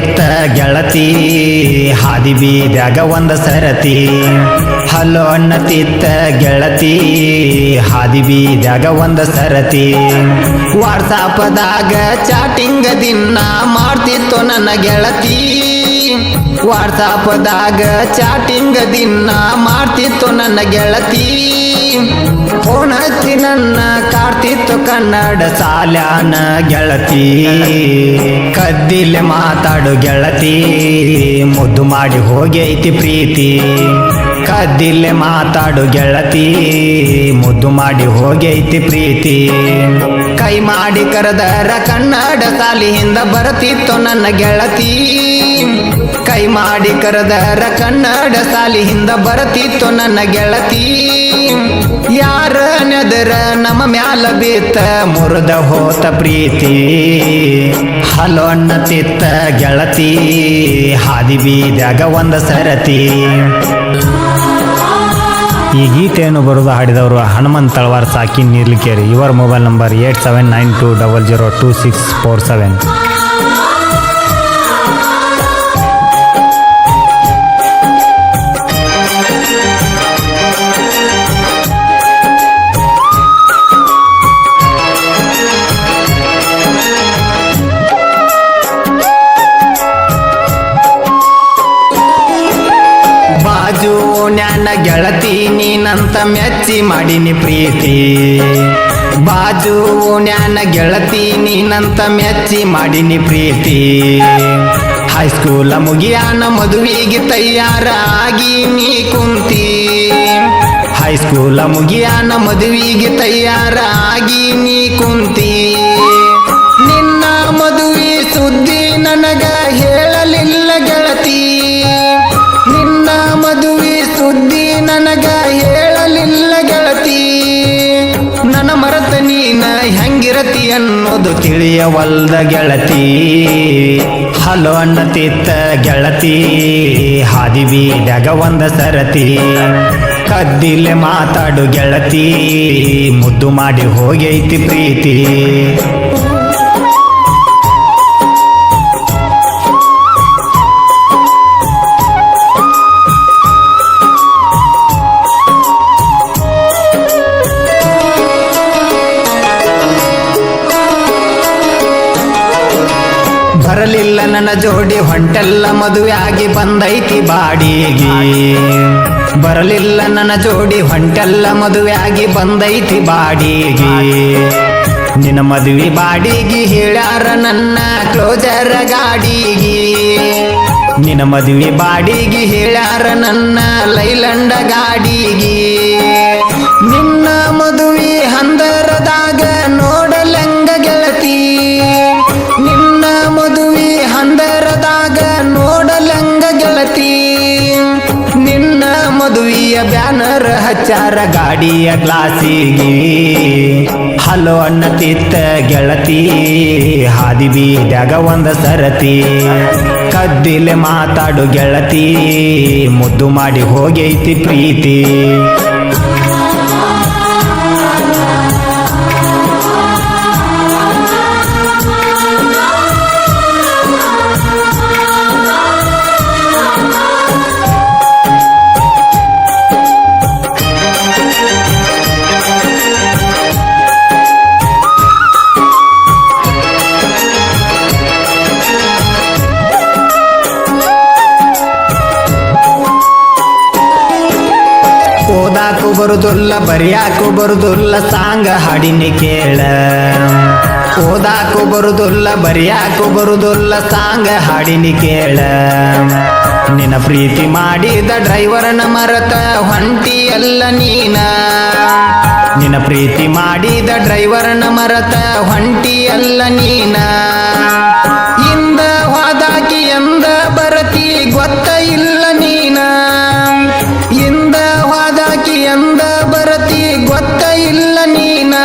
ಅನ್ನತಿತ್ತ ಗೆಳತಿ ಹಾದಿ ಬೀದ್ಯಾಗ ಒಂದ ಸರತಿ ಹಲೋ ಅನ್ನತಿತ್ತ ಗೆಳತಿ ಹಾದಿ ಬೀದ್ಯಾಗ ಒಂದ ಸರತಿ ವಾಟ್ಸಾಪದಾಗ ಚಾಟಿಂಗ್ ದಿನ ಮಾಡ್ತಿತ್ತು ನನ್ನ ಗೆಳತಿ ವಾಟ್ಸಾಪದಾಗ ಚಾಟಿಂಗ್ ದಿನ ಮಾಡ್ತಿತ್ತು ನನ್ನ ಗೆಳತಿ ಫೋನ್ ಹಚ್ಚಿ ನನ್ನ ಕಾಡ್ತಿತ್ತು ಕನ್ನಡ ಸಾಲ್ಯಾನ ಗೆಳತಿ ಕದ್ದಿಲೆ ಮಾತಾಡು ಗೆಳತಿ ಮುದ್ದು ಮಾಡಿ ಹೋಗೈತಿ ಪ್ರೀತಿ ಕದ್ದಿಲೆ ಮಾತಾಡು ಗೆಳತಿ ಮುದ್ದು ಮಾಡಿ ಹೋಗೈತಿ ಪ್ರೀತಿ ಕೈ ಮಾಡಿ ಕರೆದರ ಕನ್ನಡ ಸಾಲಿಯಿಂದ ಬರುತ್ತಿತ್ತು ನನ್ನ ಗೆಳತಿ ಕೈ ಮಾಡಿ ಕರೆದರ ಕನ್ನಡ ಸಾಲಿಯಿಂದ ಬರುತ್ತಿತ್ತು ನನ್ನ ಗೆಳತಿ ಯಾರ ನೆದರ ನಮ್ಮ ಮ್ಯಾಲ ಬೀತ ಮುರಿದ ಹೋತ ಪ್ರೀತಿ ಹಲೋ ಅನ್ನತಿತ್ತ ಗೆಳತಿ ಹಾದಿ ಬೀದ್ಯಾಗ ಒಂದ ಸರತಿ. ಈ ಗೀತೆಯನ್ನು ಬರೆದು ಹಾಡಿದವರು ಹನುಮಂತ್ ತಳವಾರ್ ಸಾಕಿ ನೀರ್ಲಿಕೇರಿ. ಇವರ ಮೊಬೈಲ್ ನಂಬರ್ 8792002647. ನ್ಯಾನ ಗೆಳತಿ ನೀನಂತ ಮೆಚ್ಚಿ ಮಾಡಿನಿ ಪ್ರೀತಿ ಬಾಜು ನ್ಯಾನ ಗೆಳತಿ ನೀನಂತ ಮೆಚ್ಚಿ ಮಾಡಿನಿ ಪ್ರೀತಿ ಹೈಸ್ಕೂಲ ಮುಗಿಯಾನ ಮದುವೆಗೆ ತಯಾರಾಗಿ ನೀ ಕುಂತಿ ಹೈಸ್ಕೂಲ ಮುಗಿಯಾನ ಮದುವೆಗೆ ತಯಾರಾಗಿ ನೀ ಕುಂತಿ ನಿನ್ನ ಮದುವೆ ಸುದ್ದಿ ನನಗ ಹೇಳಲಿಲ್ಲ ಗೆಳತಿ ನಿನ್ನ ಮದುವೆ ಸುದ್ದಿ ನನಗ ಹೇಳಲಿಲ್ಲ ಗೆಳತಿ ನನ್ನ ಮರತ ನೀನ ಹೆಂಗಿರತಿ ಅನ್ನೋದು ತಿಳಿಯವಲ್ದ ಗೆಳತಿ ಹಲೋ ಅನ್ನತಿತ್ತ ಗೆಳತಿ ಹಾದಿ ಬೀದ್ಯಾಗ ಒಂದ ಸರತಿ ಕದ್ದಿಲೆ ಮಾತಾಡು ಗೆಳತಿ ಮುದ್ದು ಮಾಡಿ ಹೋಗೈತಿ ಪ್ರೀತಿ ಬರಲಿಲ್ಲ ನನ್ನ ಜೋಡಿ ಹೊಂಟೆಲ್ಲ ಮದುವೆ ಆಗಿ ಬಂದೈತಿ ಬಾಡಿಗೆ ಬರಲಿಲ್ಲ ನನ್ನ ಜೋಡಿ ಹೊಂಟೆಲ್ಲ ಮದುವೆ ಆಗಿ ಬಂದೈತಿ ಬಾಡಿಗೆ ನಿನ್ನ ಮದುವೆ ಬಾಡಿಗೆ ಹೇಳ್ಯಾರ ನನ್ನ ಕ್ಲೋಜರ್ ಗಾಡಿಗೆ ನಿನ್ನ ಮದುವೆ ಬಾಡಿಗೆ ಹೇಳ್ಯಾರ ನನ್ನ ಲೈಲಂಡ ಗಾಡಿಗೆ ನಿನ್ನ ಮದುವೆ ಹಂದರದಾಗ ನೋಡಲಂಗ ಗೆಳತಿ ನಿನ್ನ ಮದುವೆ ಹಂದರದಾಗ ನೋಡಲಂಗ ಗೆಳತಿ ನಿನ್ನ ಮದುವೆಯ ಬ್ಯಾನರ್ ಹಚ್ಚಾರ ಗಾಡಿಯ ಗ್ಲಾಸಿಗೆ ಹಲೋ ಅನ್ನತಿತ್ತ ಗೆಳತಿ ಹಾದಿ ಬೀದ್ಯಾಗ ಒಂದ ಸರತಿ ಕದ್ದಿಲೆ ಮಾತಾಡು ಗೆಳತಿ ಮುದ್ದು ಮಾಡಿ ಹೋಗೈತಿ ಪ್ರೀತಿ ಓದಾಕು ಬರುದಿಲ್ಲ ಬರಿಯಾಕು ಬರುದಿಲ್ಲ ಸಾಂಗ ಹಾಡಿನಿ ಕೇಳ ಓದಾಕು ಬರುದಿಲ್ಲ ಬರಿಯಾಕು ಬರುದಿಲ್ಲ ಸಾಂಗ ಹಾಡಿನಿ ಕೇಳ ನಿನ್ನ ಪ್ರೀತಿ ಮಾಡಿದ ಡ್ರೈವರನ ಮರತ ಹೊಂಟಿ ಎಲ್ಲ ನೀನ ನಿನ್ನ ಪ್ರೀತಿ ಮಾಡಿದ ಡ್ರೈವರನ ಮರತ ಹೊಂಟಿ ಎಲ್ಲ ನೀನ ಇಂದ ಹೋದಾಕಿ ಎಂದ ಬರತಿ ಗೊತ್ತ ಇಲ್ಲ ನೀನ ಇಂದ ಹೋದಾಕಿ ಎಂದ ಬರತಿ ಗೊತ್ತ ಇಲ್ಲ ನೀನ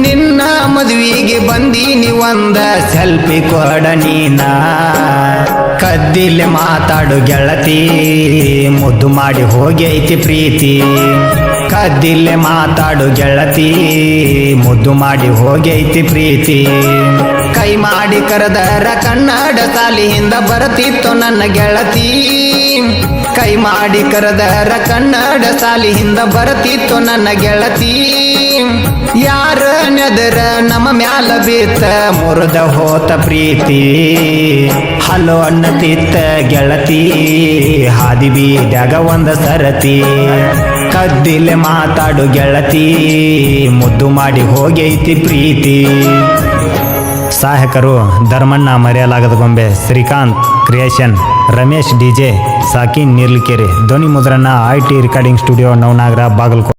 ನಿನ್ನ ಮದುವೆಗೆ ಬಂದೀನಿ ಒಂದ ಸೆಲ್ಫಿ ಕೊಡ ನೀನ ಕದ್ದಿಲೆ ಮಾತಾಡು ಗೆಳತಿ ಮುದ್ದು ಮಾಡಿ ಹೋಗೈತಿ ಪ್ರೀತಿ ಕದ್ದಿಲೆ ಮಾತಾಡು ಗೆಳತಿ ಮುದ್ದು ಮಾಡಿ ಹೋಗೈತಿ ಪ್ರೀತಿ ಕೈ ಮಾಡಿ ಕರೆದರ ಕನ್ನಡ ಸಾಲಿಯಿಂದ ಬರತಿತ್ತು ನನ್ನ ಗೆಳತಿ. ಕೈ ಮಾಡಿ ಕರೆದರ ಕನ್ನಡ ಸಾಲಿಯಿಂದ ಬರತಿತ್ತು ನನ್ನ ಗೆಳತಿ. ಯಾರ ನೆದರ ನಮ್ಮ ಮ್ಯಾಲ ಬೀತ ಮುರಿದ ಹೋತ ಪ್ರೀತಿ. ಹಲೋ ಅನ್ನತಿತ್ತ ಗೆಳತಿ ಹಾದಿ ಬೀದ್ಯಾಗ ಒಂದ ಸರತಿ. ಕದ್ದಿಲೆ ಮಾತಾಡು ಗೆಳತಿ ಮುದ್ದು ಮಾಡಿ ಹೋಗೈತಿ ಪ್ರೀತಿ. ಸಹಾಯಕರು ಧರ್ಮಣ್ಣ ಮರೆಯಲಾಗದ ಗೊಂಬೆ, ಶ್ರೀಕಾಂತ್ ಕ್ರಿಯೇಷನ್, ರಮೇಶ್ DJ, ಸಾಕಿನ್ ನೀರ್ಲಿಕೆರೆ. ಧ್ವನಿ ಮುದ್ರಣ IT ರೆಕಾರ್ಡಿಂಗ್ ಸ್ಟುಡಿಯೋ, ನವನಾಗರ, ಬಾಗಲಕೋಟೆ.